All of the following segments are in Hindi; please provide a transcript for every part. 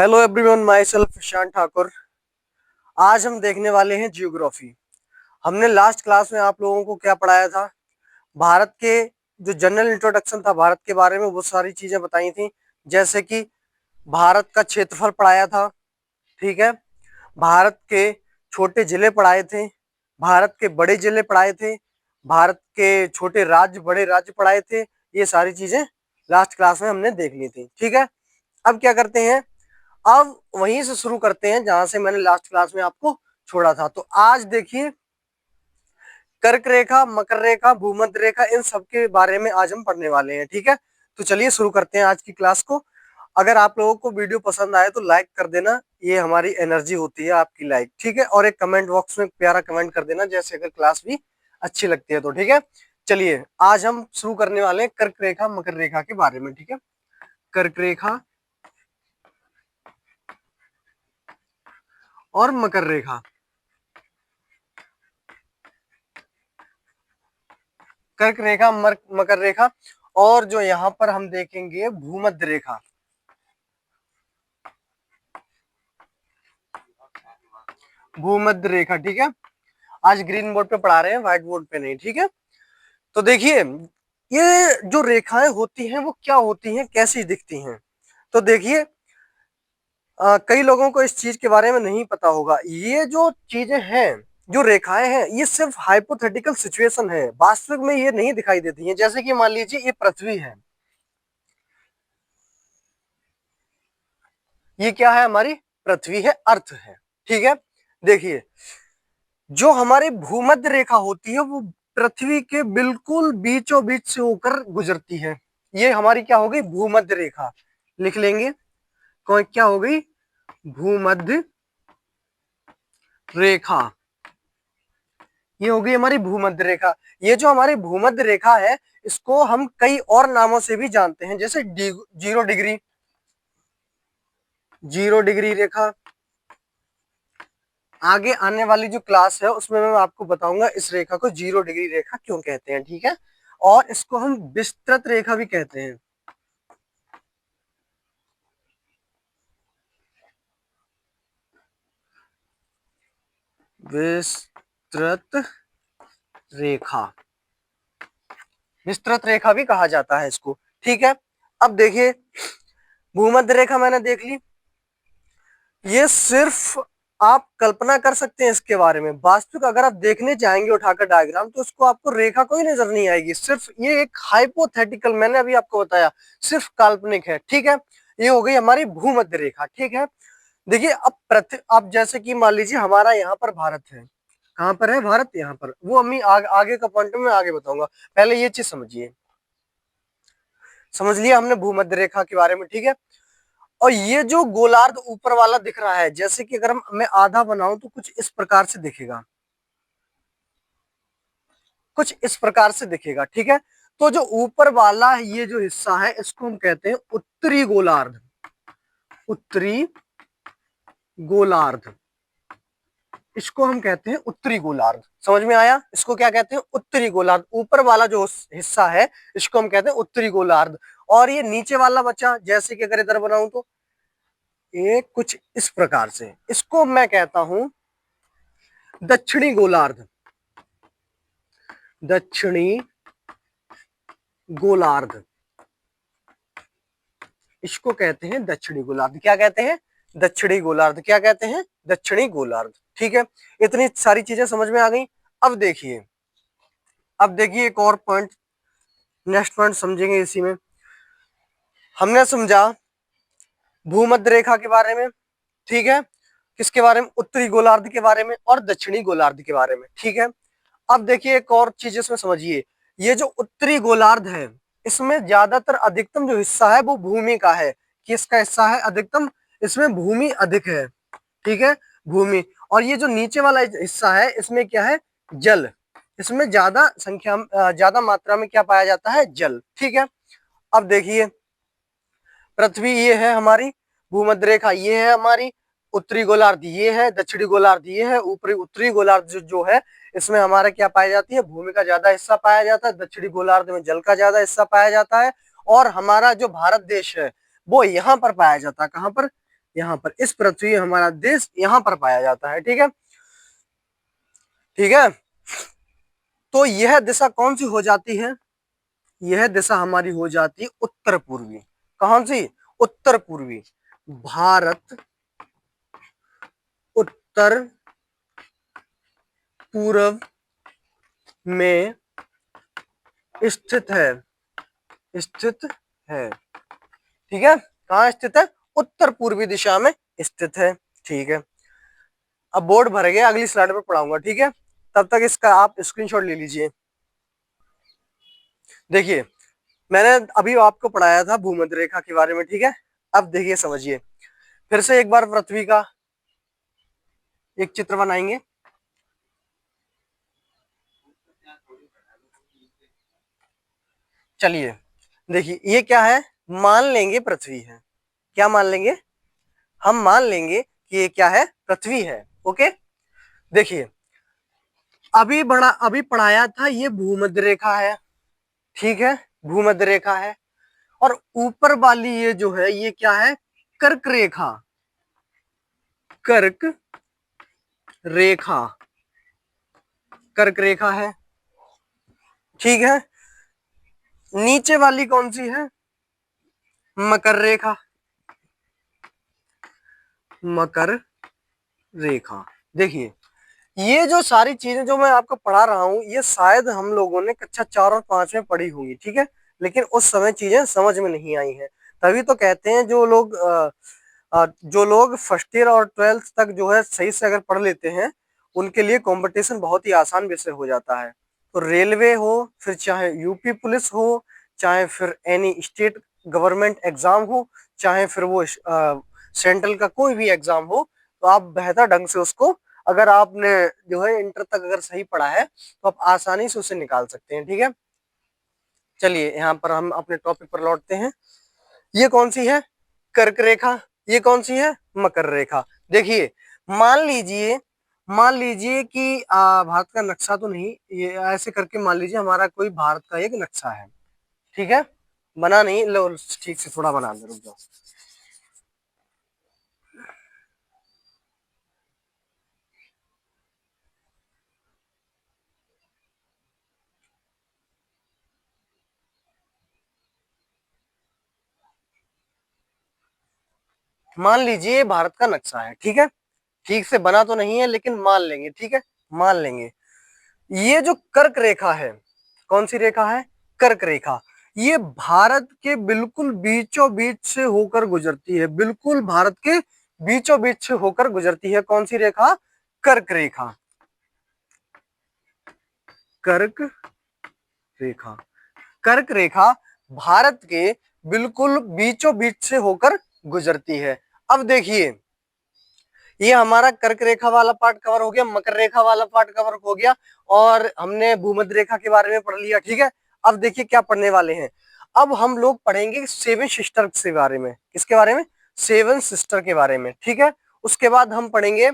Hello everyone, myself Ishan Thakur. आज हम देखने वाले हैं जियोग्राफी। हमने लास्ट क्लास में आप लोगों को क्या पढ़ाया था? भारत के जो जनरल इंट्रोडक्शन था भारत के बारे में, वो सारी चीजें बताई थी। जैसे कि भारत का क्षेत्रफल पढ़ाया था, ठीक है। भारत के छोटे जिले पढ़ाए थे, भारत के बड़े जिले पढ़ाए थे, भारत के छोटे राज्य बड़े राज्य पढ़ाए थे। ये सारी चीजें लास्ट क्लास में हमने देख ली थी, ठीक है। अब क्या करते हैं, अब वहीं से शुरू करते हैं जहां से मैंने लास्ट क्लास में आपको छोड़ा था। तो आज देखिए, कर्क रेखा, मकर रेखा, भूमध्य रेखा, इन सब के बारे में आज हम पढ़ने वाले हैं, ठीक है। तो चलिए शुरू करते हैं आज की क्लास को। अगर आप लोगों को वीडियो पसंद आए तो लाइक कर देना, ये हमारी एनर्जी होती है आपकी लाइक, ठीक है। और एक कमेंट बॉक्स में प्यारा कमेंट कर देना, जैसे अगर क्लास भी अच्छी लगती है तो, ठीक है। चलिए आज हम शुरू करने वाले हैं कर्क रेखा मकर रेखा के बारे में, ठीक है। कर्क रेखा और मकर रेखा। कर्क रेखा, मकर रेखा, और जो यहाँ पर हम देखेंगे भूमध्य रेखा। भूमध्य रेखा, ठीक है। आज ग्रीन बोर्ड पे पढ़ा रहे हैं, व्हाइट बोर्ड पे नहीं, ठीक है। तो देखिए, ये जो रेखाएं होती हैं वो क्या होती हैं, कैसी दिखती हैं। तो देखिए, कई लोगों को इस चीज के बारे में नहीं पता होगा। ये जो चीजें हैं, जो रेखाएं हैं, ये सिर्फ हाइपोथेटिकल सिचुएशन है, वास्तविक में ये नहीं दिखाई देती हैं। जैसे कि मान लीजिए ये पृथ्वी है, ये क्या है, हमारी पृथ्वी है, अर्थ है, ठीक है। देखिए, जो हमारी भूमध्य रेखा होती है वो पृथ्वी के बिल्कुल बीचों बीच से होकर गुजरती है। ये हमारी क्या हो गई, भूमध्य रेखा। लिख लेंगे, कौन क्या हो गई, भूमध्य रेखा। ये हो गई हमारी भूमध्य रेखा। ये जो हमारी भूमध्य रेखा है, इसको हम कई और नामों से भी जानते हैं, जैसे जीरो डिग्री, जीरो डिग्री रेखा। आगे आने वाली जो क्लास है उसमें मैं आपको बताऊंगा इस रेखा को जीरो डिग्री रेखा क्यों कहते हैं, ठीक है। और इसको हम विस्तृत रेखा भी कहते हैं। विस्तृत रेखा, विस्तृत रेखा भी कहा जाता है इसको, ठीक है। अब देखिए, भूमध्य रेखा मैंने देख ली। ये सिर्फ आप कल्पना कर सकते हैं इसके बारे में, वास्तविक अगर आप देखने जाएंगे उठाकर डायग्राम तो उसको आपको रेखा कोई नजर नहीं आएगी। सिर्फ ये एक हाइपोथेटिकल, मैंने अभी आपको बताया, सिर्फ काल्पनिक है, ठीक है। ये हो गई हमारी भूमध्य रेखा, ठीक है। देखिए, अब जैसे कि मान लीजिए हमारा यहाँ पर भारत है। कहाँ पर है भारत, यहाँ पर। वो अम्मी आगे का पॉइंट में आगे बताऊंगा, पहले ये चीज समझिए। समझ लिया हमने भूमध्य रेखा के बारे में, ठीक है। और ये जो गोलार्ध ऊपर वाला दिख रहा है, जैसे कि अगर मैं आधा बनाऊं तो कुछ इस प्रकार से दिखेगा, कुछ इस प्रकार से दिखेगा, ठीक है। तो जो ऊपर वाला ये जो हिस्सा है, इसको हम कहते हैं उत्तरी गोलार्ध। उत्तरी गोलार्ध, इसको हम कहते हैं उत्तरी गोलार्ध। समझ में आया, इसको क्या कहते हैं, उत्तरी गोलार्ध। ऊपर वाला जो हिस्सा है इसको हम कहते हैं उत्तरी गोलार्ध। और ये नीचे वाला बचा, जैसे कि अगर इधर बनाऊं तो ये कुछ इस प्रकार से, इसको मैं कहता हूं दक्षिणी गोलार्ध। दक्षिणी गोलार्ध, इसको कहते हैं दक्षिणी गोलार्ध। क्या कहते हैं, दक्षिणी गोलार्ध। क्या कहते हैं, दक्षिणी गोलार्ध, ठीक है। इतनी सारी चीजें समझ में आ गई। अब देखिए, अब देखिए एक और पॉइंट, नेक्स्ट पॉइंट समझेंगे इसी में। हमने समझा भूमध्य रेखा के बारे में, ठीक है। किसके बारे में, उत्तरी गोलार्ध के बारे में और दक्षिणी गोलार्ध के बारे में, ठीक है। अब देखिए एक और चीज इसमें समझिए, ये जो उत्तरी गोलार्ध है, इसमें ज्यादातर अधिकतम जो हिस्सा है वो भूमि का है। किसका हिस्सा है अधिकतम, इसमें भूमि अधिक है, ठीक है, भूमि। और ये जो नीचे वाला हिस्सा है, इसमें क्या है, जल। इसमें ज्यादा संख्या, ज्यादा मात्रा में क्या पाया जाता है, जल, ठीक है। अब देखिए, पृथ्वी ये है हमारी, भूमध्य रेखा ये है हमारी, उत्तरी गोलार्ध ये है, दक्षिणी गोलार्ध ये है, ऊपरी उत्तरी गोलार्ध जो है, इसमें हमारा क्या पाई जाती है, भूमि का ज्यादा हिस्सा पाया जाता है, दक्षिणी गोलार्ध में जल का ज्यादा हिस्सा पाया जाता है। और हमारा जो भारत देश है वो यहाँ पर पाया जाता है, कहाँ पर, यहाँ पर इस पृथ्वी हमारा देश यहाँ पर पाया जाता है। ठीक है, ठीक है। तो यह दिशा कौन सी हो जाती है? यह दिशा हमारी हो जाती है उत्तर पूर्वी। कौन सी? उत्तर पूर्वी। भारत उत्तर पूर्व में स्थित है, स्थित है। ठीक है, कहाँ स्थित है? उत्तर पूर्वी दिशा में स्थित है। ठीक है, अब बोर्ड भर गया, अगली स्लाइड पर पढ़ाऊंगा। ठीक है, तब तक इसका आप स्क्रीनशॉट ले लीजिए। देखिए, मैंने अभी आपको पढ़ाया था भूमध्य रेखा के बारे में। ठीक है, अब देखिए, समझिए, फिर से एक बार पृथ्वी का एक चित्र बनाएंगे। चलिए, देखिए, ये क्या है? मान लेंगे पृथ्वी है। क्या मान लेंगे? हम मान लेंगे कि ये क्या है? पृथ्वी है। ओके, देखिए, अभी पढ़ाया था, ये भूमध्य रेखा है। ठीक है, भूमध्य रेखा है। और ऊपर वाली ये जो है, ये क्या है? कर्क रेखा। कर्क रेखा, कर्क रेखा है। ठीक है, नीचे वाली कौन सी है? मकर रेखा, मकर रेखा। देखिए, ये जो सारी चीजें जो मैं आपको पढ़ा रहा हूं, ये शायद हम लोगों ने कक्षा 4 और 5 में पढ़ी होंगी। ठीक है, लेकिन उस समय चीजें समझ में नहीं आई हैं। तभी तो कहते हैं जो लोग फर्स्ट ईयर और 12th तक जो है सही से अगर पढ़ लेते हैं, उनके लिए कंपटीशन बहुत ही आसान विषय हो जाता है। तो रेलवे हो, फिर चाहे यूपी पुलिस हो, चाहे फिर एनी स्टेट गवर्नमेंट एग्जाम हो, चाहे फिर वो सेंट्रल का कोई भी एग्जाम हो, तो आप बेहतर ढंग से उसको, अगर आपने जो है इंटर तक अगर सही पढ़ा है, तो आप आसानी से उसे निकाल सकते हैं। ठीक है, चलिए, यहाँ पर हम अपने टॉपिक पर लौटते हैं। ये कौन सी है? कर्क रेखा। ये कौन सी है? मकर रेखा। देखिए, मान लीजिए, मान लीजिए कि भारत का नक्शा तो नहीं, ये ऐसे करके मान लीजिए हमारा कोई भारत का एक नक्शा है। ठीक है, बना नहीं, लो ठीक से थोड़ा बना दे, रुक जाओ। मान लीजिए भारत का नक्शा है। ठीक है, ठीक से बना तो नहीं है, लेकिन मान लेंगे। ठीक है, मान लेंगे। ये जो कर्क रेखा है, कौन सी रेखा है? कर्क रेखा। ये भारत के बिल्कुल बीचों बीच से होकर गुजरती है, बिल्कुल भारत के बीचों बीच से होकर गुजरती है। कौन सी रेखा? कर्क रेखा, कर्क रेखा। कर्क रेखा भारत के बिल्कुल बीचों बीच से होकर गुजरती है। अब देखिए, ये हमारा कर्क रेखा वाला पार्ट कवर हो गया, मकर रेखा वाला पार्ट कवर हो गया, और हमने भूमध्य रेखा के बारे में पढ़ लिया। ठीक है, अब देखिए क्या पढ़ने वाले हैं। अब हम लोग पढ़ेंगे सेवन सिस्टर के बारे में। किसके बारे में? सेवन सिस्टर के बारे में। ठीक है, उसके बाद हम पढ़ेंगे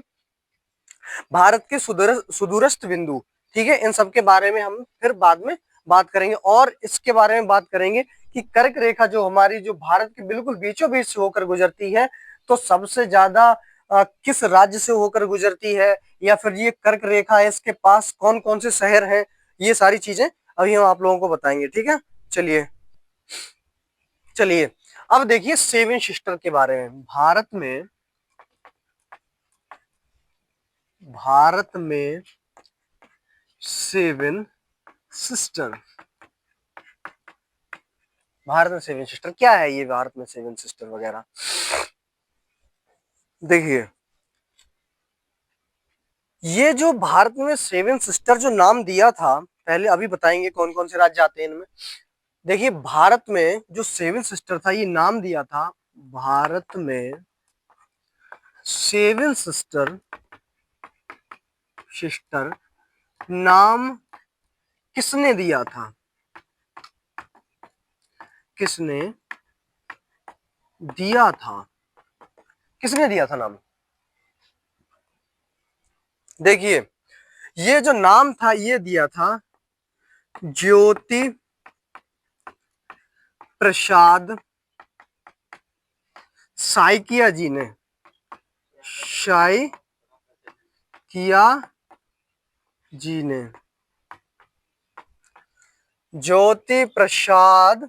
भारत के सुदूरस्थ बिंदु। ठीक है, इन सब के बारे में हम फिर बाद में बात करेंगे, और इसके बारे में बात करेंगे कि कर्क रेखा जो हमारी, जो भारत के बिल्कुल बीचों बीच से होकर गुजरती है, तो सबसे ज्यादा किस राज्य से होकर गुजरती है, या फिर ये कर्क रेखा है, इसके पास कौन कौन से शहर हैं, ये सारी चीजें अभी हम आप लोगों को बताएंगे। ठीक है, चलिए, चलिए, अब देखिए सेवन सिस्टर के बारे में। भारत में सेवन सिस्टर। भारत में सेवन सिस्टर क्या है? ये भारत में सेवन सिस्टर वगैरह, देखिए, ये जो भारत में सेवन सिस्टर जो नाम दिया था, पहले अभी बताएंगे कौन कौन से राज्य आते हैं इनमें। देखिए, भारत में जो सेवन सिस्टर था, ये नाम दिया था भारत में सेवन सिस्टर। सिस्टर नाम किसने दिया था? किसने दिया था? किसने दिया था नाम? देखिए, ये जो नाम था, ये दिया था ज्योति प्रसाद साइकिया जी ने। साइकिया जी ने, ज्योति प्रसाद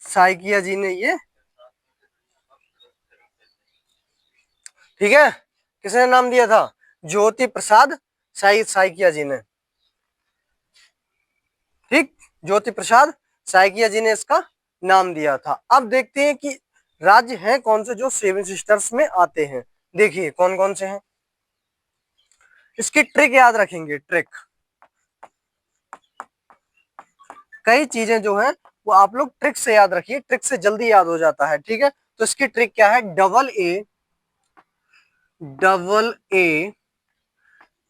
साइकिया जी ने ये, ठीक है, किसने नाम दिया था? ज्योति प्रसाद साइकिया जी ने, ठीक, ज्योति प्रसाद साइकिया जी ने इसका नाम दिया था। अब देखते हैं कि राज्य हैं कौन से जो सेवन सिस्टर्स में आते हैं। देखिए कौन कौन से हैं, इसकी ट्रिक याद रखेंगे, ट्रिक। कई चीजें जो है वो आप लोग ट्रिक से याद रखिए, ट्रिक से जल्दी याद हो जाता है, ठीक है। तो इसकी ट्रिक क्या है? Double A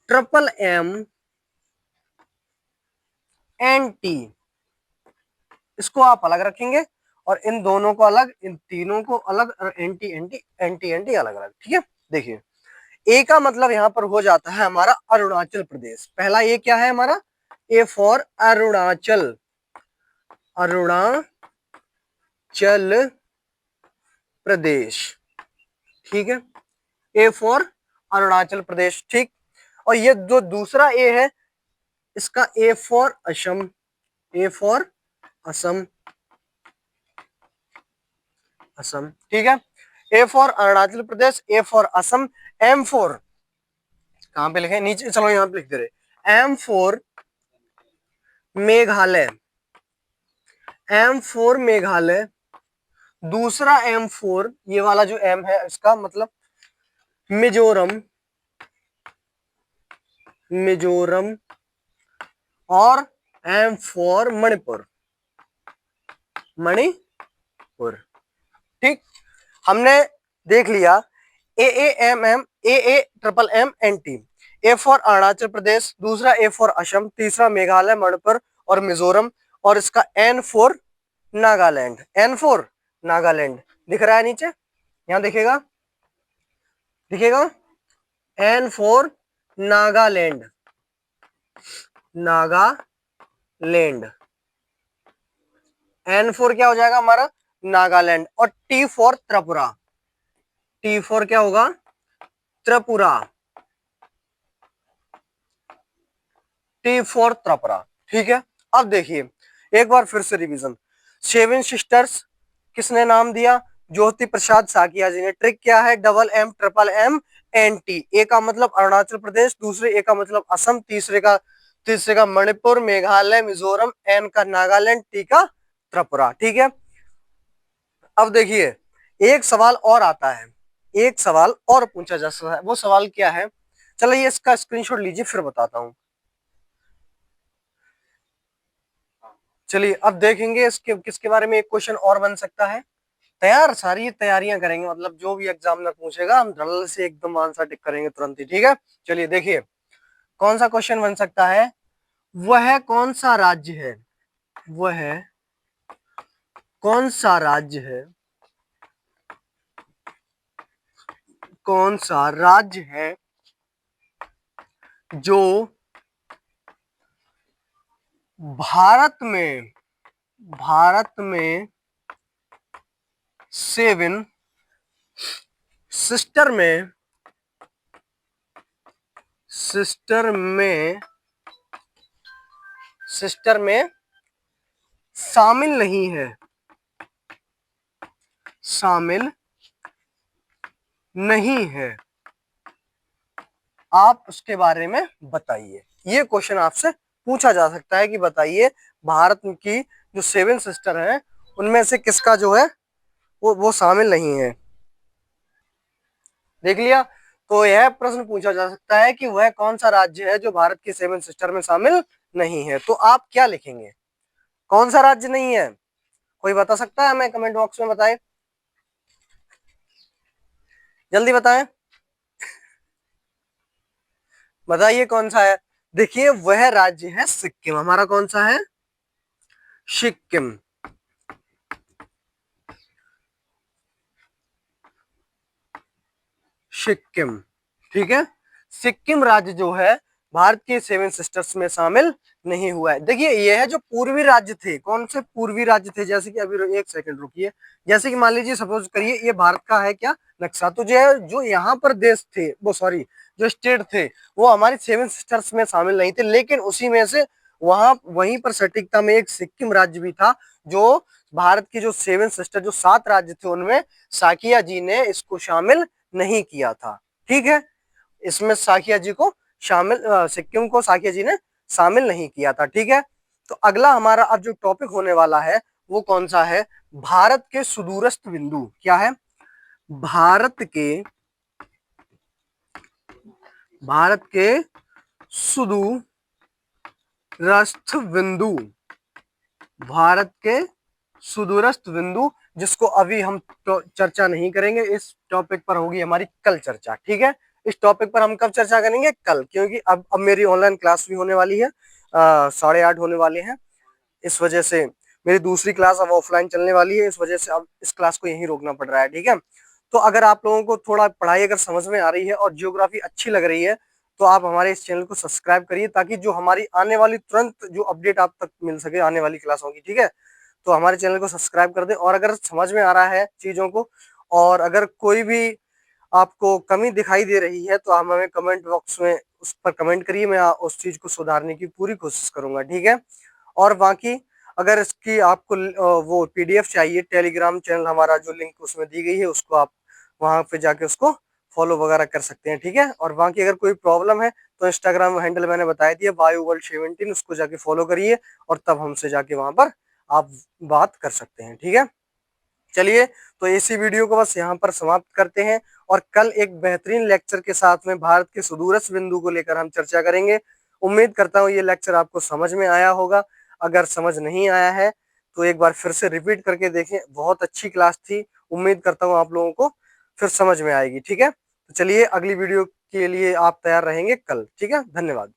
triple M N T, इसको आप अलग रखेंगे और इन दोनों को अलग, इन तीनों को अलग, और एंटी एंटी एंटी एंटी अलग अलग, ठीक है। देखिए ए का मतलब यहां पर हो जाता है हमारा अरुणाचल प्रदेश। पहला ए क्या है हमारा? ए फॉर अरुणाचल, अरुणाचल प्रदेश, ठीक है, ए फॉर अरुणाचल प्रदेश, ठीक। और ये जो दूसरा ए है इसका A for Assam, A for Assam, Assam, ठीक है। A for Arunachal Pradesh, A for Assam, M for कहां पे लिखे? नीचे, चलो यहां पे लिख दे रहे, M for Meghalaya, M for Meghalaya. दूसरा एम फॉर, ये वाला जो एम है इसका मतलब मिजोरम, मिजोरम। और एम फॉर मणिपुर, मणिपुर, ठीक। हमने देख लिया A M M, A triple M N T. A for Arunachal Pradesh, दूसरा ए फॉर असम, तीसरा मेघालय, मणिपुर और मिजोरम, और इसका N for Nagaland, N for Nagaland. दिख रहा है नीचे, यहां दिखेगा, दिखेगा, N for Nagaland, Nagaland. N for क्या हो जाएगा हमारा? नागालैंड। और T for Tripura, T for क्या होगा? त्रिपुरा, टी फॉर त्रिपुरा, ठीक है। अब देखिए एक बार फिर से रिवीजन। सेवन सिस्टर्स किसने नाम दिया? ज्योति प्रसाद साकिया जी ने। ट्रिक क्या है? Double M triple M N T. A का मतलब अरुणाचल प्रदेश, दूसरे ए का मतलब असम, तीसरे का मणिपुर, मेघालय, मिजोरम, एन का नागालैंड, टी का त्रिपुरा, ठीक है। अब देखिए एक सवाल और आता है, एक सवाल और पूछा जा सकता है। वो सवाल क्या है? चलिए इसका स्क्रीनशॉट लीजिए फिर बताता हूं। चलिए अब देखेंगे इसके किसके बारे में एक क्वेश्चन और बन सकता है। तैयार, सारी तैयारियां करेंगे, मतलब जो भी एग्जामिनर पूछेगा हम धड़ल्ले से एकदम आंसर टिक करेंगे तुरंत ही, ठीक है। चलिए देखिए कौन सा क्वेश्चन बन सकता है। वह कौन सा राज्य है, वह कौन सा राज्य है, कौन सा राज्य है जो भारत में, भारत में सेवन सिस्टर में, सिस्टर में, सिस्टर में शामिल नहीं है, शामिल नहीं है, आप उसके बारे में बताइए। ये क्वेश्चन आपसे पूछा जा सकता है कि बताइए भारत की जो सेवन सिस्टर हैं उनमें से किसका जो है वो शामिल नहीं है। देख लिया, तो यह प्रश्न पूछा जा सकता है कि वह कौन सा राज्य है जो भारत की सेवन सिस्टर में शामिल नहीं है। तो आप क्या लिखेंगे? कौन सा राज्य नहीं है? कोई बता सकता है हमें? कमेंट बॉक्स में बताएं, जल्दी बताएं, बताइए कौन सा है। देखिए वह राज्य है सिक्किम। हमारा कौन सा है? सिक्किम, सिक्किम, ठीक है। सिक्किम राज्य जो है भारत के सेवन सिस्टर्स में शामिल नहीं हुआ है। देखिए ये है जो पूर्वी राज्य थे, कौन से पूर्वी राज्य थे, जैसे कि अभी एक सेकंड रुकिए, जैसे कि मान लीजिए सपोज करिए ये भारत का है क्या नक्शा, तो जो यहाँ पर देश थे वो सॉरी जो स्टेट थे वो हमारे सेवन सिस्टर्स में शामिल नहीं थे, लेकिन उसी में से वहां वहीं पर सटीकता में एक सिक्किम राज्य भी था, जो भारत के जो सेवन सिस्टर जो 7 राज्य थे उनमें साकिया जी ने इसको शामिल नहीं किया था। ठीक है, इसमें साकिया जी को शामिल सिक्किम को साकिया जी ने शामिल नहीं किया था। ठीक है, तो अगला हमारा अब जो टॉपिक होने वाला है वो कौन सा है, भारत के सुदूरस्थ बिंदु। क्या है, भारत के सुदूरस्थ बिंदु, भारत के सुदूरस्थ बिंदु, जिसको अभी हम चर्चा नहीं करेंगे, इस टॉपिक पर होगी हमारी कल चर्चा। ठीक है, इस टॉपिक पर हम कब चर्चा करेंगे, कल, क्योंकि अब मेरी ऑनलाइन क्लास भी होने वाली है, 8:30 होने वाले हैं, इस वजह से मेरी दूसरी क्लास अब ऑफलाइन चलने वाली है, इस वजह से अब इस क्लास को यहीं रोकना पड़ रहा है। ठीक है, तो अगर आप लोगों को थोड़ा पढ़ाई अगर समझ में आ रही है और जियोग्राफी अच्छी लग रही है तो आप हमारे इस चैनल को सब्सक्राइब करिए, ताकि जो हमारी आने वाली तुरंत जो अपडेट आप तक मिल सके आने वाली क्लासों की। ठीक है, तो हमारे चैनल को सब्सक्राइब कर दें, और अगर समझ में आ रहा है चीजों को और अगर कोई भी आपको कमी दिखाई दे रही है तो आप हमें कमेंट बॉक्स में उस पर कमेंट करिए, मैं उस चीज को सुधारने की पूरी कोशिश करूंगा। ठीक है, और बाकी अगर इसकी आपको वो पीडीएफ चाहिए, टेलीग्राम चैनल हमारा जो लिंक उसमें दी गई है उसको आप वहां पे जाके उसको फॉलो वगैरह कर सकते हैं। ठीक है, और बाकी अगर कोई प्रॉब्लम है तो इंस्टाग्राम हैंडल मैंने बताया दिया वायु वर्ल्ड 17, उसको जाके फॉलो करिए और तब हमसे जाके वहां पर आप बात कर सकते हैं। ठीक है, चलिए तो इसी वीडियो को बस यहाँ पर समाप्त करते हैं, और कल एक बेहतरीन लेक्चर के साथ में भारत के सुदूरस्थ बिंदु को लेकर हम चर्चा करेंगे। उम्मीद करता हूँ ये लेक्चर आपको समझ में आया होगा, अगर समझ नहीं आया है तो एक बार फिर से रिपीट करके देखें, बहुत अच्छी क्लास थी, उम्मीद करता हूँ आप लोगों को फिर समझ में आएगी। ठीक है, तो चलिए अगली वीडियो के लिए आप तैयार रहेंगे कल। ठीक है, धन्यवाद।